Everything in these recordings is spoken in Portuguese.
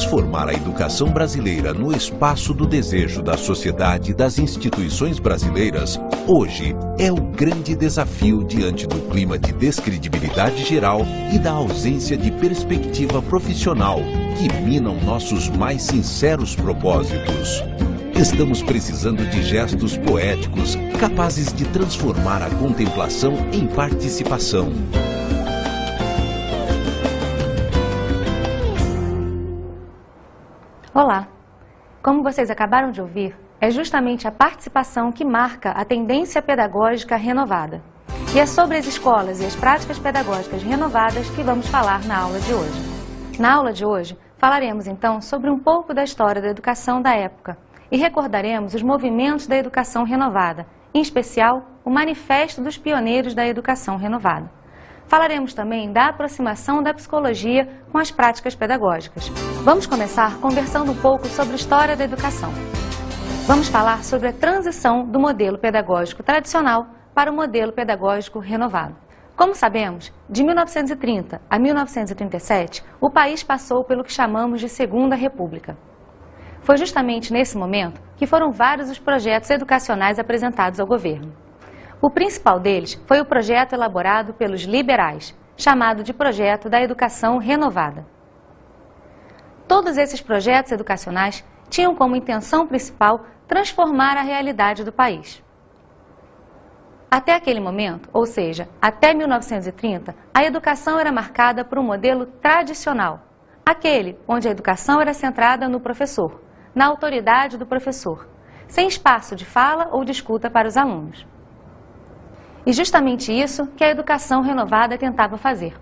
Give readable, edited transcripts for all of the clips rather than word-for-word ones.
transformar a educação brasileira no espaço do desejo da sociedade e das instituições brasileiras, hoje é o grande desafio diante do clima de descredibilidade geral e da ausência de perspectiva profissional que minam nossos mais sinceros propósitos. Estamos precisando de gestos poéticos capazes de transformar a contemplação em participação. Olá! Como vocês acabaram de ouvir, é justamente a participação que marca a tendência pedagógica renovada. E é sobre as escolas e as práticas pedagógicas renovadas que vamos falar na aula de hoje. Na aula de hoje, falaremos então sobre um pouco da história da educação da época e recordaremos os movimentos da educação renovada, em especial o Manifesto dos Pioneiros da Educação Renovada. Falaremos também da aproximação da psicologia com as práticas pedagógicas. Vamos começar conversando um pouco sobre a história da educação. Vamos falar sobre a transição do modelo pedagógico tradicional para o modelo pedagógico renovado. Como sabemos, de 1930 a 1937, o país passou pelo que chamamos de Segunda República. Foi justamente nesse momento que foram vários os projetos educacionais apresentados ao governo. O principal deles foi o projeto elaborado pelos liberais, chamado de Projeto da Educação Renovada. Todos esses projetos educacionais tinham como intenção principal transformar a realidade do país. Até aquele momento, ou seja, até 1930, a educação era marcada por um modelo tradicional, aquele onde a educação era centrada no professor, na autoridade do professor, sem espaço de fala ou de escuta para os alunos. E justamente isso que a educação renovada tentava fazer.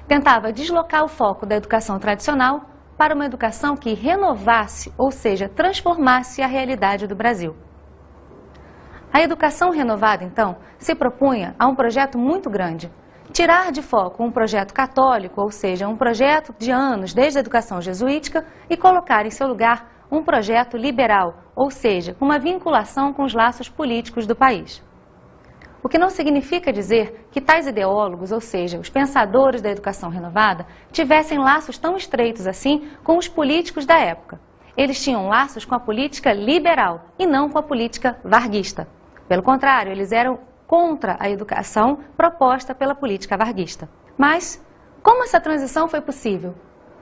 Tentava deslocar o foco da educação tradicional para uma educação que renovasse, ou seja, transformasse a realidade do Brasil. A educação renovada, então, se propunha a um projeto muito grande. Tirar de foco um projeto católico, ou seja, um projeto de anos desde a educação jesuítica, e colocar em seu lugar um projeto liberal, ou seja, uma vinculação com os laços políticos do país. O que não significa dizer que tais ideólogos, ou seja, os pensadores da educação renovada, tivessem laços tão estreitos assim com os políticos da época. Eles tinham laços com a política liberal e não com a política varguista. Pelo contrário, eles eram contra a educação proposta pela política varguista. Mas, como essa transição foi possível?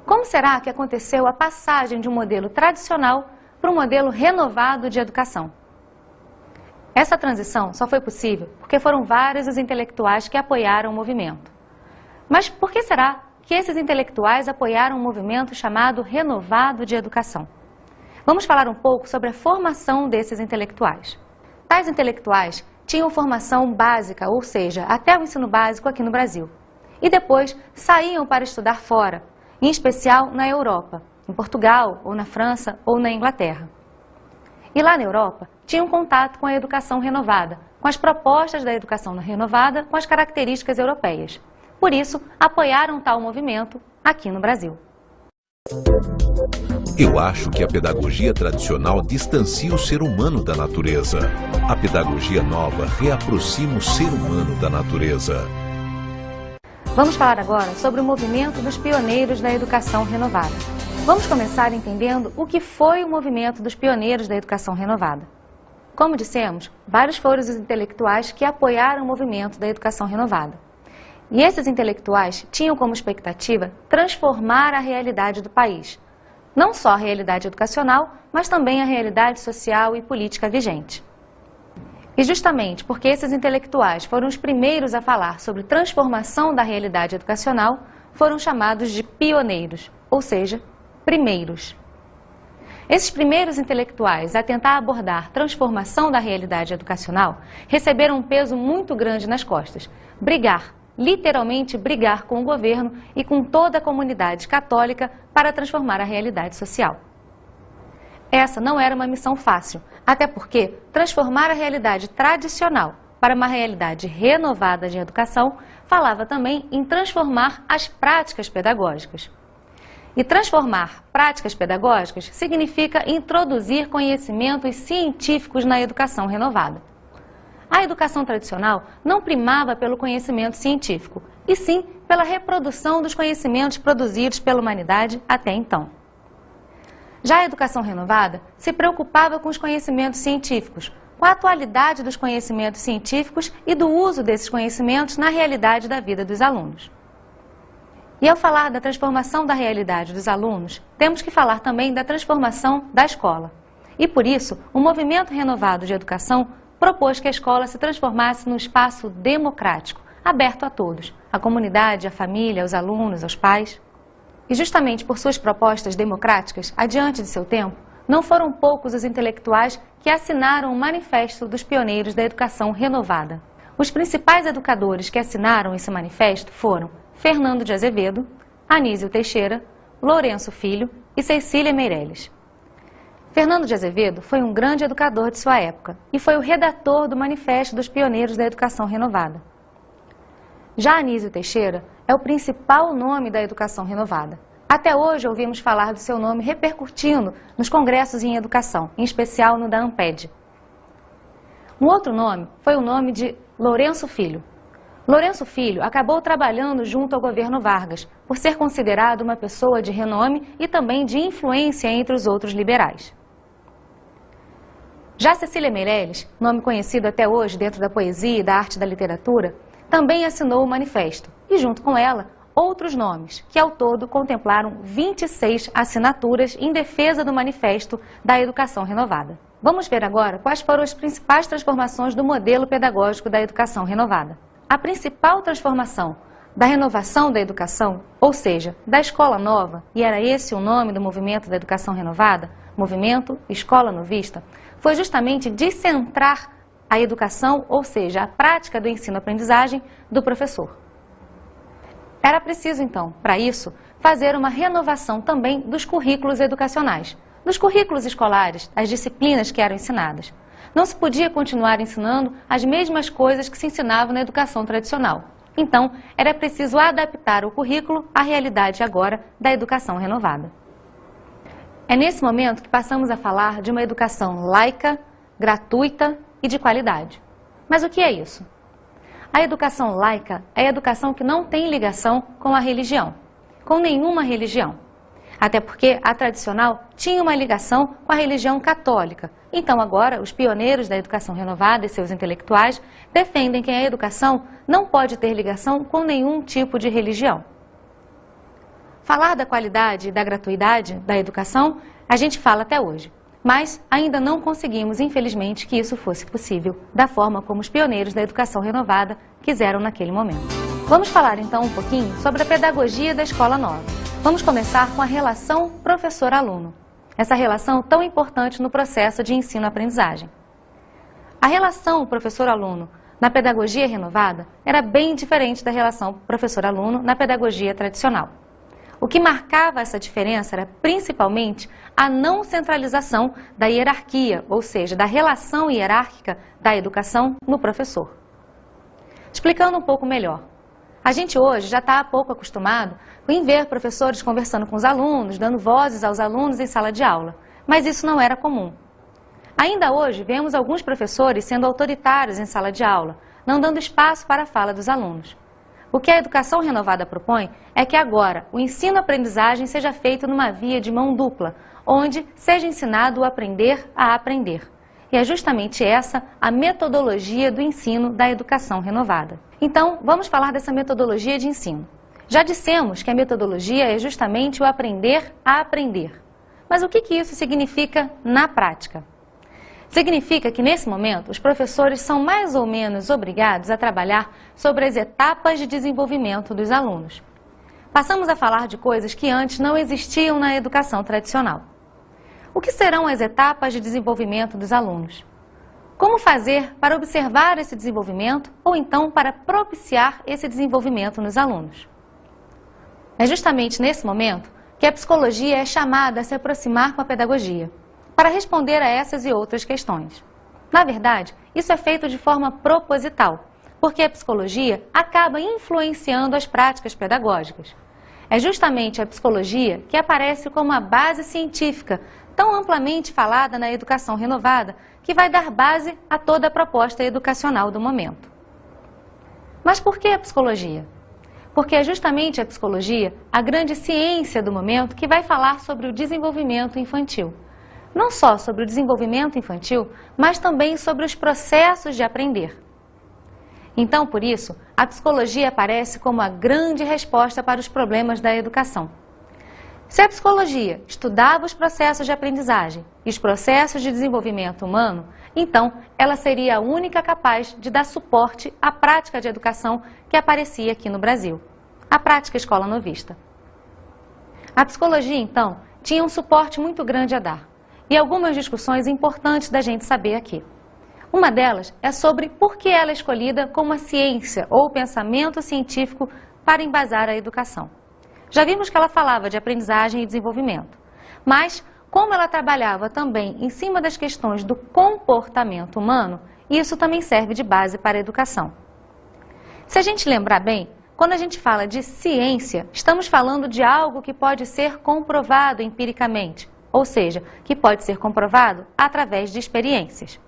Como será que aconteceu a passagem de um modelo tradicional para um modelo renovado de educação? Essa transição só foi possível porque foram vários os intelectuais que apoiaram o movimento. Mas por que será que esses intelectuais apoiaram um movimento chamado Renovado de Educação? Vamos falar um pouco sobre a formação desses intelectuais. Tais intelectuais tinham formação básica, ou seja, até o ensino básico aqui no Brasil. E depois saíam para estudar fora, em especial na Europa, em Portugal, ou na França, ou na Inglaterra. E lá na Europa, tinham contato com a educação renovada, com as propostas da educação renovada, com as características europeias. Por isso, apoiaram tal movimento aqui no Brasil. Eu acho que a pedagogia tradicional distancia o ser humano da natureza. A pedagogia nova reaproxima o ser humano da natureza. Vamos falar agora sobre o movimento dos pioneiros da educação renovada. Vamos começar entendendo o que foi o movimento dos pioneiros da educação renovada. Como dissemos, vários foram os intelectuais que apoiaram o movimento da educação renovada. E esses intelectuais tinham como expectativa transformar a realidade do país. Não só a realidade educacional, mas também a realidade social e política vigente. E justamente porque esses intelectuais foram os primeiros a falar sobre transformação da realidade educacional, foram chamados de pioneiros, ou seja, primeiros. Esses primeiros intelectuais a tentar abordar transformação da realidade educacional receberam um peso muito grande nas costas. Brigar, literalmente brigar com o governo e com toda a comunidade católica para transformar a realidade social. Essa não era uma missão fácil, até porque transformar a realidade tradicional para uma realidade renovada de educação falava também em transformar as práticas pedagógicas. E transformar práticas pedagógicas significa introduzir conhecimentos científicos na educação renovada. A educação tradicional não primava pelo conhecimento científico, e sim pela reprodução dos conhecimentos produzidos pela humanidade até então. Já a educação renovada se preocupava com os conhecimentos científicos, com a atualidade dos conhecimentos científicos e do uso desses conhecimentos na realidade da vida dos alunos. E ao falar da transformação da realidade dos alunos, temos que falar também da transformação da escola. E por isso, o Movimento Renovado de Educação propôs que a escola se transformasse num espaço democrático, aberto a todos, à comunidade, à família, aos alunos, aos pais. E justamente por suas propostas democráticas, adiante de seu tempo, não foram poucos os intelectuais que assinaram o Manifesto dos Pioneiros da Educação Renovada. Os principais educadores que assinaram esse manifesto foram Fernando de Azevedo, Anísio Teixeira, Lourenço Filho e Cecília Meirelles. Fernando de Azevedo foi um grande educador de sua época e foi o redator do Manifesto dos Pioneiros da Educação Renovada. Já Anísio Teixeira é o principal nome da educação renovada. Até hoje ouvimos falar do seu nome repercutindo nos congressos em educação, em especial no da ANPED. Um outro nome foi o nome de Lourenço Filho. Lourenço Filho acabou trabalhando junto ao governo Vargas, por ser considerado uma pessoa de renome e também de influência entre os outros liberais. Já Cecília Meirelles, nome conhecido até hoje dentro da poesia e da arte da literatura, também assinou o manifesto e, junto com ela, outros nomes, que ao todo contemplaram 26 assinaturas em defesa do Manifesto da Educação Renovada. Vamos ver agora quais foram as principais transformações do modelo pedagógico da educação renovada. A principal transformação da renovação da educação, ou seja, da escola nova, e era esse o nome do movimento da educação renovada, Movimento Escola Novista, foi justamente descentrar a educação, ou seja, a prática do ensino-aprendizagem do professor. Era preciso, então, para isso, fazer uma renovação também dos currículos educacionais, dos currículos escolares, as disciplinas que eram ensinadas. Não se podia continuar ensinando as mesmas coisas que se ensinavam na educação tradicional. Então, era preciso adaptar o currículo à realidade agora da educação renovada. É nesse momento que passamos a falar de uma educação laica, gratuita e de qualidade. Mas o que é isso? A educação laica é a educação que não tem ligação com a religião, com nenhuma religião. Até porque a tradicional tinha uma ligação com a religião católica. Então agora os pioneiros da educação renovada e seus intelectuais defendem que a educação não pode ter ligação com nenhum tipo de religião. Falar da qualidade e da gratuidade da educação, a gente fala até hoje. Mas ainda não conseguimos, infelizmente, que isso fosse possível, da forma como os pioneiros da educação renovada quiseram naquele momento. Vamos falar então um pouquinho sobre a pedagogia da escola nova. Vamos começar com a relação professor-aluno, essa relação tão importante no processo de ensino-aprendizagem. A relação professor-aluno na pedagogia renovada era bem diferente da relação professor-aluno na pedagogia tradicional. O que marcava essa diferença era principalmente a não centralização da hierarquia, ou seja, da relação hierárquica da educação no professor. Explicando um pouco melhor, a gente hoje já está pouco acostumado em ver professores conversando com os alunos, dando vozes aos alunos em sala de aula, mas isso não era comum. Ainda hoje vemos alguns professores sendo autoritários em sala de aula, não dando espaço para a fala dos alunos. O que a educação renovada propõe é que agora o ensino-aprendizagem seja feito numa via de mão dupla, onde seja ensinado o aprender a aprender. E é justamente essa a metodologia do ensino da educação renovada. Então, vamos falar dessa metodologia de ensino. Já dissemos que a metodologia é justamente o aprender a aprender. Mas o que isso significa na prática? Significa que, nesse momento, os professores são mais ou menos obrigados a trabalhar sobre as etapas de desenvolvimento dos alunos. Passamos a falar de coisas que antes não existiam na educação tradicional. O que serão as etapas de desenvolvimento dos alunos? Como fazer para observar esse desenvolvimento ou então para propiciar esse desenvolvimento nos alunos? É justamente nesse momento que a psicologia é chamada a se aproximar com a pedagogia, para responder a essas e outras questões. Na verdade, isso é feito de forma proposital, porque a psicologia acaba influenciando as práticas pedagógicas. É justamente a psicologia que aparece como a base científica, tão amplamente falada na educação renovada, que vai dar base a toda a proposta educacional do momento. Mas por que a psicologia? porque é justamente a psicologia a grande ciência do momento que vai falar sobre o desenvolvimento infantil. Não só sobre o desenvolvimento infantil, mas também sobre os processos de aprender. Então, por isso, a psicologia aparece como a grande resposta para os problemas da educação. Se a psicologia estudava os processos de aprendizagem e os processos de desenvolvimento humano, então ela seria a única capaz de dar suporte à prática de educação que aparecia aqui no Brasil, a prática escola novista. A psicologia, então, tinha um suporte muito grande a dar e algumas discussões importantes da gente saber aqui. Uma delas é sobre por que ela é escolhida como a ciência ou o pensamento científico para embasar a educação. Já vimos que ela falava de aprendizagem e desenvolvimento, mas como ela trabalhava também em cima das questões do comportamento humano, isso também serve de base para a educação. Se a gente lembrar bem, quando a gente fala de ciência, estamos falando de algo que pode ser comprovado empiricamente, ou seja, que pode ser comprovado através de experiências.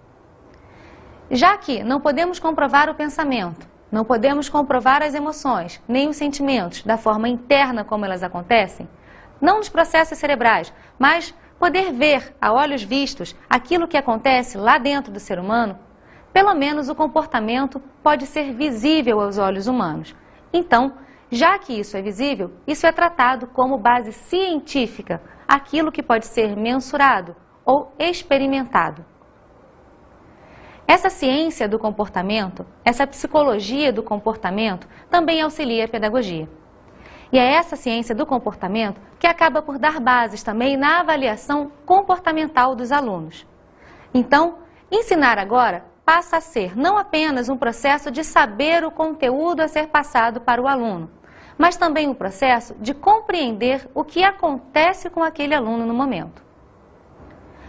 Já que não podemos comprovar o pensamento, não podemos comprovar as emoções, nem os sentimentos, da forma interna como elas acontecem, não nos processos cerebrais, mas poder ver, a olhos vistos, aquilo que acontece lá dentro do ser humano, pelo menos o comportamento pode ser visível aos olhos humanos. Então, já que isso é visível, isso é tratado como base científica, aquilo que pode ser mensurado ou experimentado. Essa ciência do comportamento, essa psicologia do comportamento, também auxilia a pedagogia. E é essa ciência do comportamento que acaba por dar bases também na avaliação comportamental dos alunos. Então, ensinar agora passa a ser não apenas um processo de saber o conteúdo a ser passado para o aluno, mas também um processo de compreender o que acontece com aquele aluno no momento.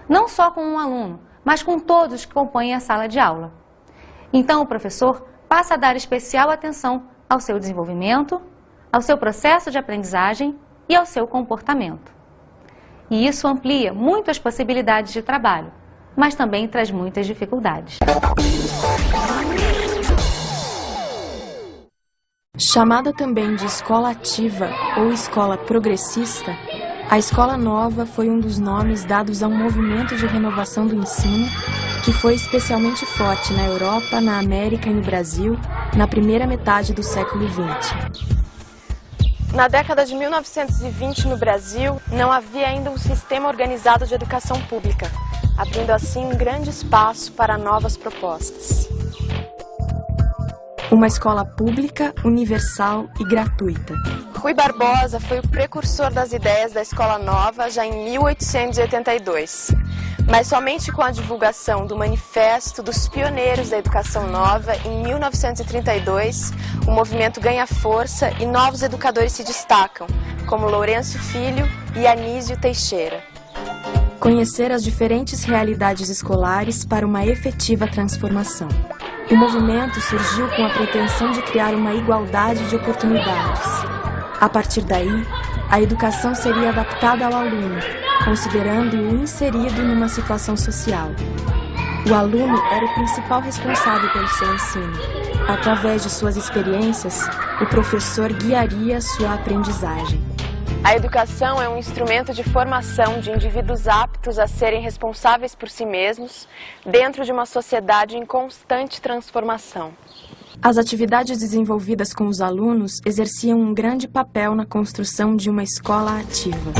Não só com um aluno, mas com todos que compõem a sala de aula. Então, o professor passa a dar especial atenção ao seu desenvolvimento, ao seu processo de aprendizagem e ao seu comportamento. E isso amplia muito as possibilidades de trabalho, mas também traz muitas dificuldades. Chamada também de escola ativa ou escola progressista, a Escola Nova foi um dos nomes dados a um movimento de renovação do ensino que foi especialmente forte na Europa, na América e no Brasil na primeira metade do século XX. Na década de 1920, no Brasil, não havia ainda um sistema organizado de educação pública, abrindo assim um grande espaço para novas propostas. Uma escola pública, universal e gratuita. Rui Barbosa foi o precursor das ideias da Escola Nova já em 1882. Mas somente com a divulgação do Manifesto dos Pioneiros da Educação Nova, em 1932, o movimento ganha força e novos educadores se destacam, como Lourenço Filho e Anísio Teixeira. Conhecer as diferentes realidades escolares para uma efetiva transformação. O movimento surgiu com a pretensão de criar uma igualdade de oportunidades. A partir daí, a educação seria adaptada ao aluno, considerando-o inserido numa situação social. O aluno era o principal responsável pelo seu ensino. Através de suas experiências, o professor guiaria sua aprendizagem. A educação é um instrumento de formação de indivíduos aptos a serem responsáveis por si mesmos dentro de uma sociedade em constante transformação. As atividades desenvolvidas com os alunos exerciam um grande papel na construção de uma escola ativa.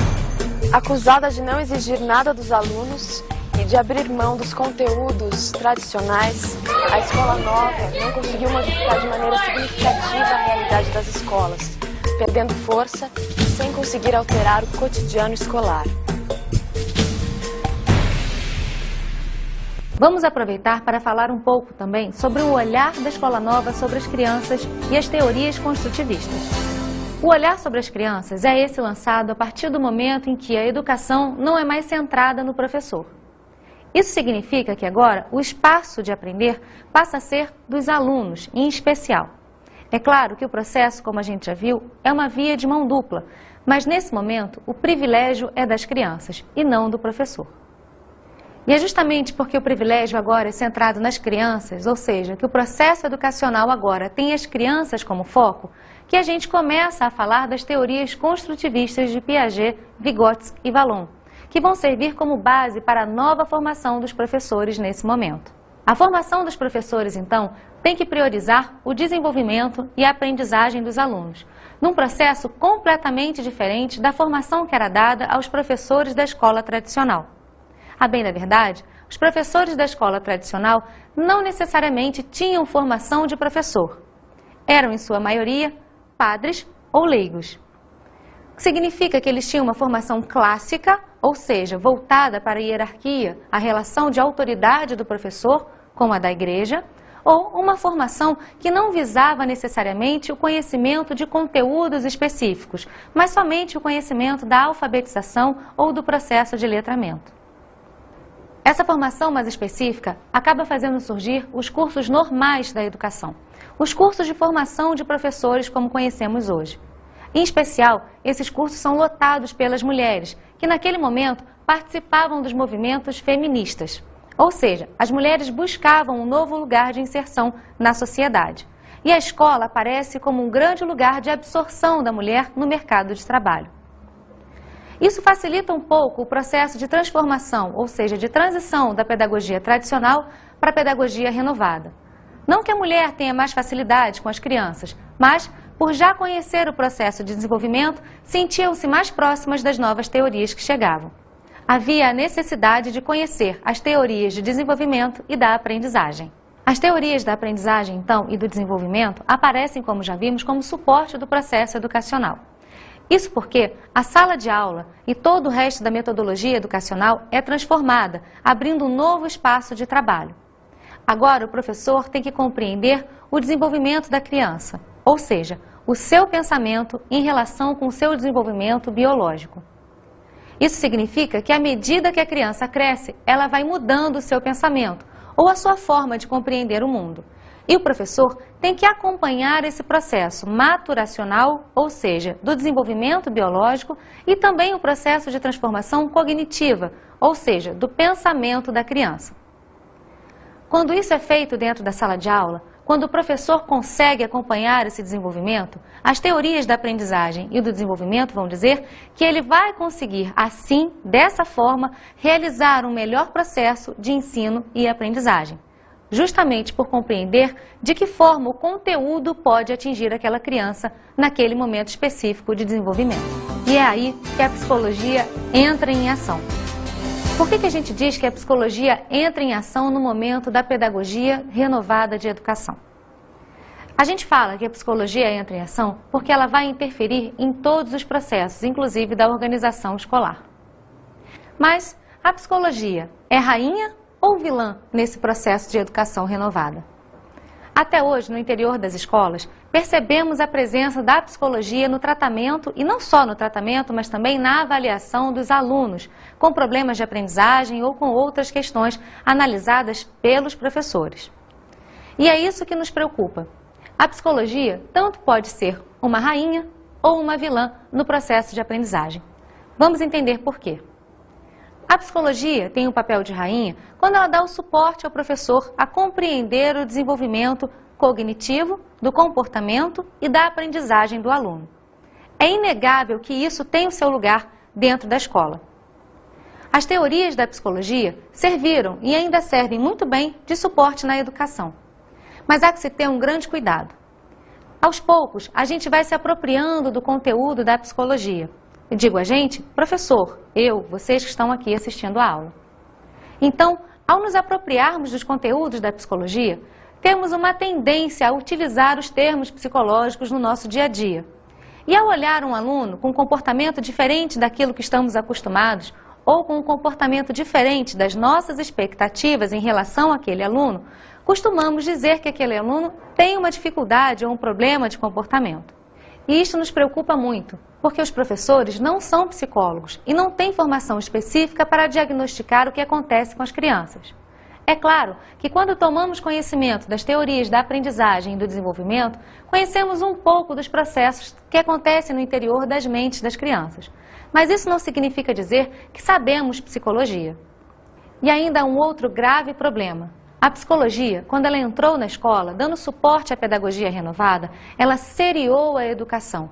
Acusada de não exigir nada dos alunos e de abrir mão dos conteúdos tradicionais, a Escola Nova não conseguiu modificar de maneira significativa a realidade das escolas, perdendo força sem conseguir alterar o cotidiano escolar. Vamos aproveitar para falar um pouco também sobre o olhar da Escola Nova sobre as crianças e as teorias construtivistas. O olhar sobre as crianças é esse lançado a partir do momento em que a educação não é mais centrada no professor. Isso significa que agora o espaço de aprender passa a ser dos alunos, em especial. É claro que o processo, como a gente já viu, é uma via de mão dupla, mas nesse momento o privilégio é das crianças e não do professor. E é justamente porque o privilégio agora é centrado nas crianças, ou seja, que o processo educacional agora tem as crianças como foco, que a gente começa a falar das teorias construtivistas de Piaget, Vygotsky e Vallon, que vão servir como base para a nova formação dos professores nesse momento. A formação dos professores, então, tem que priorizar o desenvolvimento e a aprendizagem dos alunos, num processo completamente diferente da formação que era dada aos professores da escola tradicional. A bem da verdade, os professores da escola tradicional não necessariamente tinham formação de professor. Eram, em sua maioria, padres ou leigos. Significa que eles tinham uma formação clássica, ou seja, voltada para a hierarquia, a relação de autoridade do professor com a da igreja, ou uma formação que não visava necessariamente o conhecimento de conteúdos específicos, mas somente o conhecimento da alfabetização ou do processo de letramento. Essa formação mais específica acaba fazendo surgir os cursos normais da educação, os cursos de formação de professores como conhecemos hoje. Em especial, esses cursos são lotados pelas mulheres, que naquele momento participavam dos movimentos feministas. Ou seja, as mulheres buscavam um novo lugar de inserção na sociedade. E a escola aparece como um grande lugar de absorção da mulher no mercado de trabalho. Isso facilita um pouco o processo de transformação, ou seja, de transição da pedagogia tradicional para a pedagogia renovada. Não que a mulher tenha mais facilidade com as crianças, mas, por já conhecer o processo de desenvolvimento, sentiam-se mais próximas das novas teorias que chegavam. Havia a necessidade de conhecer as teorias de desenvolvimento e da aprendizagem. As teorias da aprendizagem, então, e do desenvolvimento aparecem, como já vimos, como suporte do processo educacional. Isso porque a sala de aula e todo o resto da metodologia educacional é transformada, abrindo um novo espaço de trabalho. Agora, o professor tem que compreender o desenvolvimento da criança, ou seja, o seu pensamento em relação com o seu desenvolvimento biológico. Isso significa que, à medida que a criança cresce, ela vai mudando o seu pensamento ou a sua forma de compreender o mundo. E o professor tem que acompanhar esse processo maturacional, ou seja, do desenvolvimento biológico, e também o processo de transformação cognitiva, ou seja, do pensamento da criança. Quando isso é feito dentro da sala de aula, quando o professor consegue acompanhar esse desenvolvimento, as teorias da aprendizagem e do desenvolvimento vão dizer que ele vai conseguir, assim, dessa forma, realizar um melhor processo de ensino e aprendizagem. Justamente por compreender de que forma o conteúdo pode atingir aquela criança naquele momento específico de desenvolvimento. E é aí que a psicologia entra em ação. Por que a gente diz que a psicologia entra em ação no momento da pedagogia renovada de educação? A gente fala que a psicologia entra em ação porque ela vai interferir em todos os processos, inclusive da organização escolar. Mas a psicologia é rainha ou vilã nesse processo de educação renovada? Até hoje, no interior das escolas, percebemos a presença da psicologia no tratamento, e não só no tratamento, mas também na avaliação dos alunos com problemas de aprendizagem ou com outras questões analisadas pelos professores. E é isso que nos preocupa. A psicologia tanto pode ser uma rainha ou uma vilã no processo de aprendizagem. Vamos entender por quê. A psicologia tem um papel de rainha quando ela dá o suporte ao professor a compreender o desenvolvimento cognitivo, do comportamento e da aprendizagem do aluno. É inegável que isso tem o seu lugar dentro da escola. As teorias da psicologia serviram e ainda servem muito bem de suporte na educação. Mas há que se ter um grande cuidado. Aos poucos, a gente vai se apropriando do conteúdo da psicologia. Eu digo a gente, professor, eu, vocês que estão aqui assistindo a aula. Então, ao nos apropriarmos dos conteúdos da psicologia, temos uma tendência a utilizar os termos psicológicos no nosso dia a dia. E ao olhar um aluno com um comportamento diferente daquilo que estamos acostumados, ou com um comportamento diferente das nossas expectativas em relação àquele aluno, costumamos dizer que aquele aluno tem uma dificuldade ou um problema de comportamento. E isto nos preocupa muito, porque os professores não são psicólogos e não têm formação específica para diagnosticar o que acontece com as crianças. É claro que quando tomamos conhecimento das teorias da aprendizagem e do desenvolvimento, conhecemos um pouco dos processos que acontecem no interior das mentes das crianças. Mas isso não significa dizer que sabemos psicologia. E ainda há um outro grave problema. A psicologia, quando ela entrou na escola, dando suporte à pedagogia renovada, ela seriou a educação.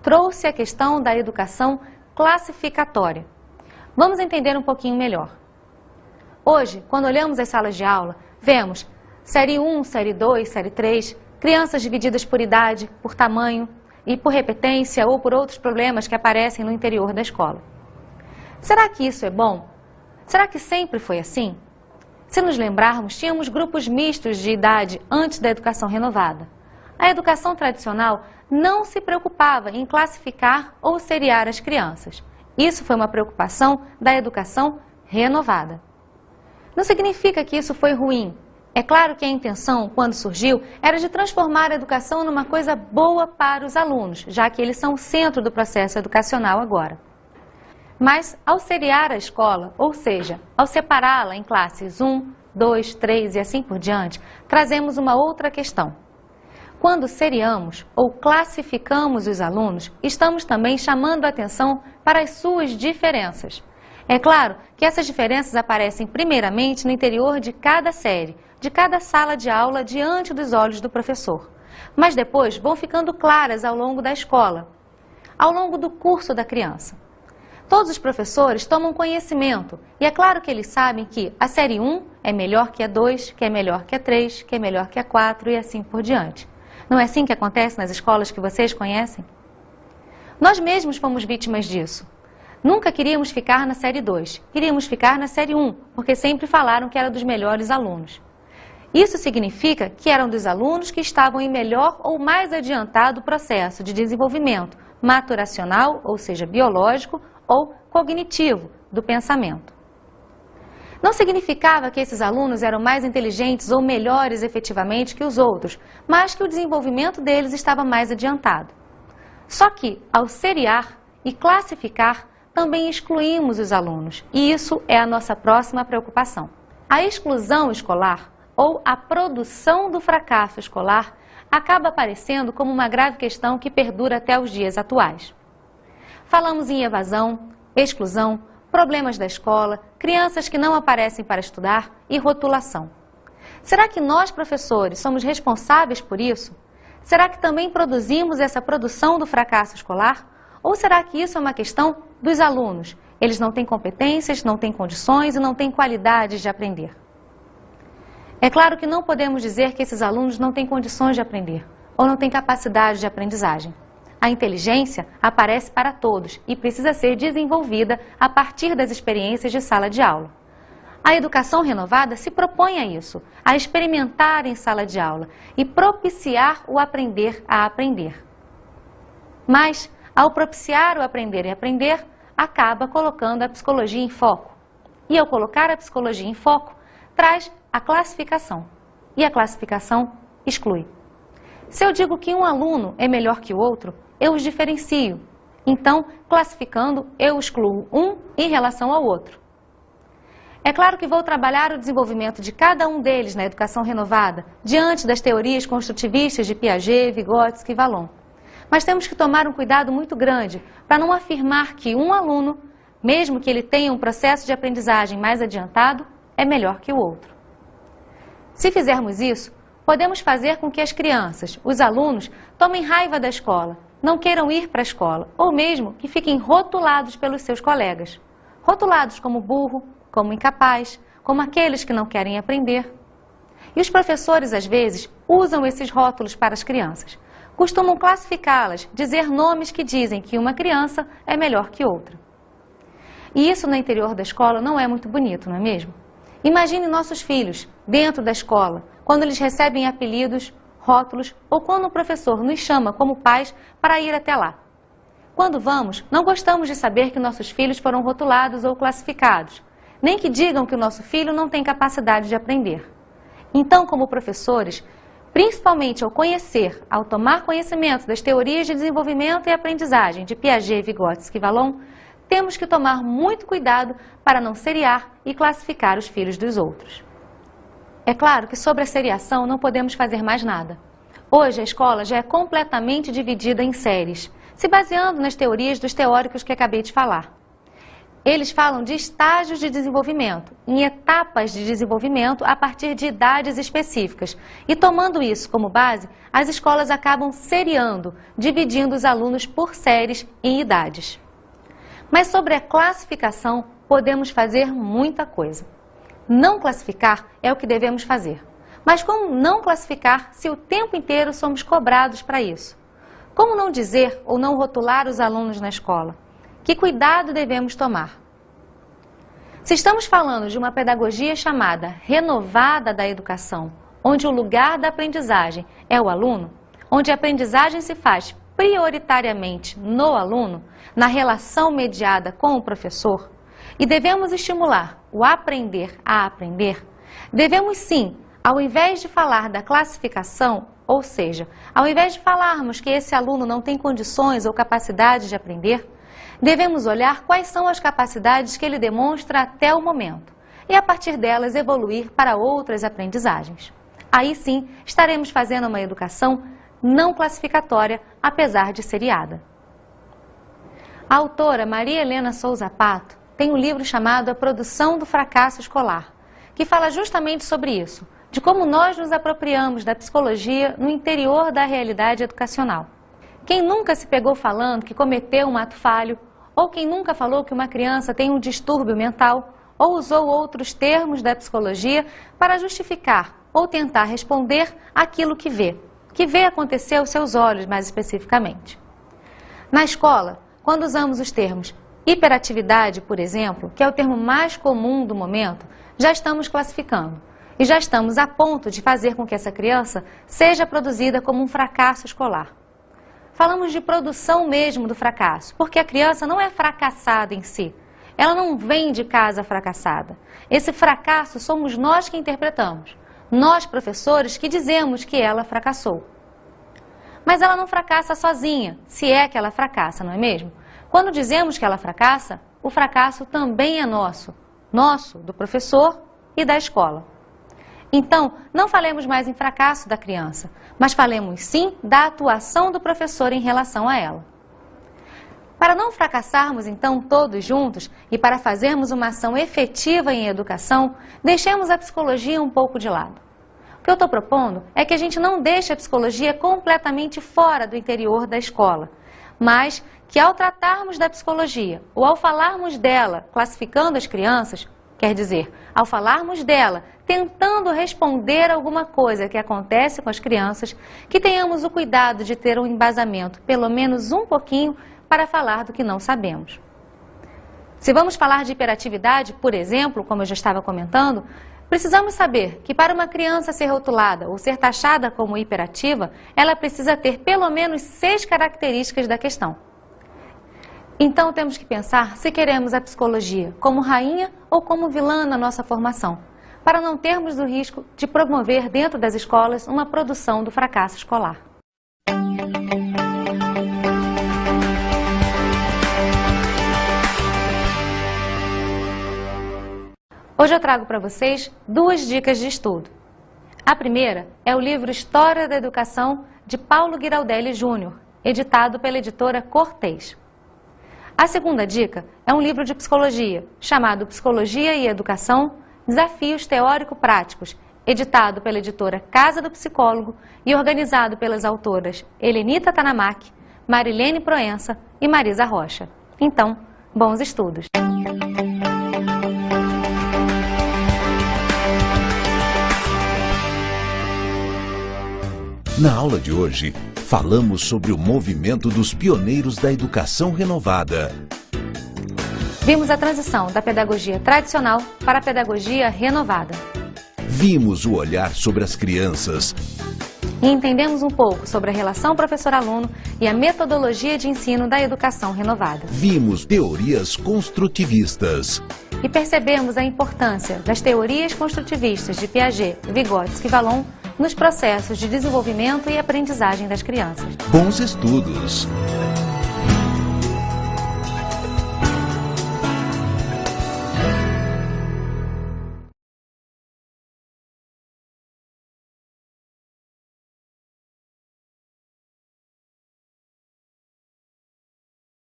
Trouxe a questão da educação classificatória. Vamos entender um pouquinho melhor. Hoje, quando olhamos as salas de aula, vemos série 1, série 2, série 3, crianças divididas por idade, por tamanho e por repetência ou por outros problemas que aparecem no interior da escola. Será que isso é bom? Será que sempre foi assim? Se nos lembrarmos, tínhamos grupos mistos de idade antes da educação renovada. A educação tradicional não se preocupava em classificar ou seriar as crianças. Isso foi uma preocupação da educação renovada. Não significa que isso foi ruim. É claro que a intenção, quando surgiu, era de transformar a educação numa coisa boa para os alunos, já que eles são o centro do processo educacional agora. Mas, ao seriar a escola, ou seja, ao separá-la em classes 1, 2, 3 e assim por diante, trazemos uma outra questão. Quando seriamos ou classificamos os alunos, estamos também chamando a atenção para as suas diferenças. É claro que essas diferenças aparecem primeiramente no interior de cada série, de cada sala de aula diante dos olhos do professor, mas depois vão ficando claras ao longo da escola, ao longo do curso da criança. Todos os professores tomam conhecimento e é claro que eles sabem que a série 1 é melhor que a 2, que é melhor que a 3, que é melhor que a 4 e assim por diante. Não é assim que acontece nas escolas que vocês conhecem? Nós mesmos fomos vítimas disso. Nunca queríamos ficar na série 2, queríamos ficar na série 1, porque sempre falaram que era dos melhores alunos. Isso significa que eram dos alunos que estavam em melhor ou mais adiantado processo de desenvolvimento maturacional, ou seja, biológico, ou cognitivo, do pensamento. Não significava que esses alunos eram mais inteligentes ou melhores efetivamente que os outros, mas que o desenvolvimento deles estava mais adiantado. Só que, ao seriar e classificar, também excluímos os alunos, e isso é a nossa próxima preocupação. A exclusão escolar, ou a produção do fracasso escolar, acaba aparecendo como uma grave questão que perdura até os dias atuais. Falamos em evasão, exclusão, problemas da escola, crianças que não aparecem para estudar e rotulação. Será que nós, professores, somos responsáveis por isso? Será que também produzimos essa produção do fracasso escolar? Ou será que isso é uma questão dos alunos? Eles não têm competências, não têm condições e não têm qualidades de aprender. É claro que não podemos dizer que esses alunos não têm condições de aprender ou não têm capacidade de aprendizagem. A inteligência aparece para todos e precisa ser desenvolvida a partir das experiências de sala de aula. A educação renovada se propõe a isso, a experimentar em sala de aula e propiciar o aprender a aprender. Mas, ao propiciar o aprender e aprender, acaba colocando a psicologia em foco. E ao colocar a psicologia em foco, traz a classificação. E a classificação exclui. Se eu digo que um aluno é melhor que o outro, eu os diferencio. Então, classificando, eu excluo um em relação ao outro. É claro que vou trabalhar o desenvolvimento de cada um deles na educação renovada, diante das teorias construtivistas de Piaget, Vygotsky e Vallon. Mas temos que tomar um cuidado muito grande para não afirmar que um aluno, mesmo que ele tenha um processo de aprendizagem mais adiantado, é melhor que o outro. Se fizermos isso, podemos fazer com que as crianças, os alunos, tomem raiva da escola, não queiram ir para a escola, ou mesmo que fiquem rotulados pelos seus colegas. Rotulados como burro, como incapaz, como aqueles que não querem aprender. E os professores, às vezes, usam esses rótulos para as crianças. Costumam classificá-las, dizer nomes que dizem que uma criança é melhor que outra. E isso no interior da escola não é muito bonito, não é mesmo? Imagine nossos filhos, dentro da escola, quando eles recebem apelidos, rótulos ou quando o professor nos chama como pais para ir até lá. Quando vamos, não gostamos de saber que nossos filhos foram rotulados ou classificados, nem que digam que o nosso filho não tem capacidade de aprender. Então, como professores, principalmente ao conhecer, ao tomar conhecimento das teorias de desenvolvimento e aprendizagem de Piaget, Vygotsky e Vallon, temos que tomar muito cuidado para não seriar e classificar os filhos dos outros. É claro que sobre a seriação não podemos fazer mais nada. Hoje a escola já é completamente dividida em séries, se baseando nas teorias dos teóricos que acabei de falar. Eles falam de estágios de desenvolvimento, em etapas de desenvolvimento a partir de idades específicas. E tomando isso como base, as escolas acabam seriando, dividindo os alunos por séries em idades. Mas sobre a classificação, podemos fazer muita coisa. Não classificar é o que devemos fazer. Mas como não classificar se o tempo inteiro somos cobrados para isso? Como não dizer ou não rotular os alunos na escola? Que cuidado devemos tomar? Se estamos falando de uma pedagogia chamada renovada da educação, onde o lugar da aprendizagem é o aluno, onde a aprendizagem se faz prioritariamente no aluno, na relação mediada com o professor, e devemos estimular o aprender a aprender, devemos sim, ao invés de falar da classificação, ou seja, ao invés de falarmos que esse aluno não tem condições ou capacidade de aprender, devemos olhar quais são as capacidades que ele demonstra até o momento e, a partir delas, evoluir para outras aprendizagens. Aí sim, estaremos fazendo uma educação não classificatória, apesar de seriada. A autora Maria Helena Souza Pato tem um livro chamado A Produção do Fracasso Escolar, que fala justamente sobre isso, de como nós nos apropriamos da psicologia no interior da realidade educacional. Quem nunca se pegou falando que cometeu um ato falho, ou quem nunca falou que uma criança tem um distúrbio mental, ou usou outros termos da psicologia para justificar ou tentar responder aquilo que vê acontecer aos seus olhos mais especificamente. Na escola, quando usamos os termos hiperatividade, por exemplo, que é o termo mais comum do momento, já estamos classificando e já estamos a ponto de fazer com que essa criança seja produzida como um fracasso escolar. Falamos de produção mesmo do fracasso, porque a criança não é fracassada em si. Ela não vem de casa fracassada. Esse fracasso somos nós que interpretamos. Nós, professores, que dizemos que ela fracassou. Mas ela não fracassa sozinha, se é que ela fracassa, não é mesmo? Quando dizemos que ela fracassa, o fracasso também é nosso. Nosso, do professor e da escola. Então, não falemos mais em fracasso da criança, mas falemos sim da atuação do professor em relação a ela. Para não fracassarmos então todos juntos e para fazermos uma ação efetiva em educação, deixemos a psicologia um pouco de lado. O que eu estou propondo é que a gente não deixe a psicologia completamente fora do interior da escola, mas que ao tratarmos da psicologia ou ao falarmos dela classificando as crianças, quer dizer, ao falarmos dela, tentando responder alguma coisa que acontece com as crianças, que tenhamos o cuidado de ter um embasamento, pelo menos um pouquinho, para falar do que não sabemos. Se vamos falar de hiperatividade, por exemplo, como eu já estava comentando, precisamos saber que para uma criança ser rotulada ou ser taxada como hiperativa, ela precisa ter pelo menos 6 características da questão. Então temos que pensar se queremos a psicologia como rainha ou como vilã na nossa formação, para não termos o risco de promover dentro das escolas uma produção do fracasso escolar. Hoje eu trago para vocês 2 dicas de estudo. A primeira é o livro História da Educação de Paulo Giraldelli Júnior, editado pela editora Cortez. A segunda dica é um livro de psicologia, chamado Psicologia e Educação, Desafios Teórico-Práticos, editado pela editora Casa do Psicólogo e organizado pelas autoras Helenita Tanamachi, Marilene Proença e Marisa Rocha. Então, bons estudos! Na aula de hoje, falamos sobre o movimento dos pioneiros da educação renovada. Vimos a transição da pedagogia tradicional para a pedagogia renovada. Vimos o olhar sobre as crianças. E entendemos um pouco sobre a relação professor-aluno e a metodologia de ensino da educação renovada. Vimos teorias construtivistas. E percebemos a importância das teorias construtivistas de Piaget, Vygotsky e Vallon nos processos de desenvolvimento e aprendizagem das crianças. Bons estudos!